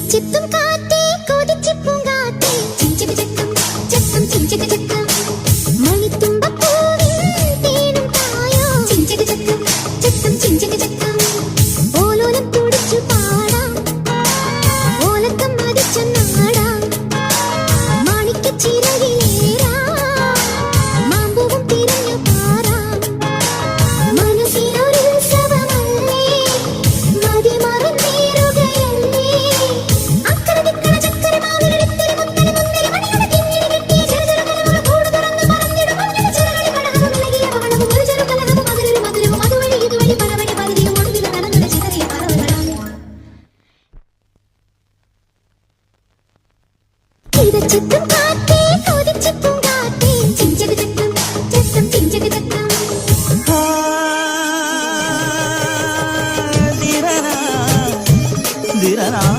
ചിത്തും കാറ്റേ കൊതിച്ചിപ്പും കാറ്റേ ചിഞ്ചക ചക്കം ചക്കം ചിഞ്ചക ചക്കം മണിത്തുമ്പപ്പൂവിൽ തേനും തായോ ചിഞ്ചക ചക്കം ചക്കം ചിഞ്ചക ചക്കം ഓലോലം തുടിച്ചു പാടാം ഓലക്കം മതിച്ചു നാടാം മാണിക്കച്ചിറകിലേറാം മാമ്പൂവും തിരഞ്ഞു പാറാം മനസ്സിനൊരു ഉത്സവമല്ലേ മതിമറന്നേറുകയല്ലേ അക്കരെ ദിക്കണ ചക്കര മാവിലൊരിത്തിരി മുത്തരി മുന്തരി മണിയുടെ കിങ്ങിണി കെട്ടിയ ചെറുചെറു കൂട് തുറന്ന് പറന്നിടും മഞ്ഞൾ ചിറകടി കടഹവും ഇളകിയ പവളവും ഒരു ചെറു കലഹവും അതിലൊരു മധുരവും അതുവഴി ഇതുവഴി പലവഴി പകുതിയും ഒടുവിൽ കടന്നുട ചിതറിയ പറവകളാണ് ചിത്തും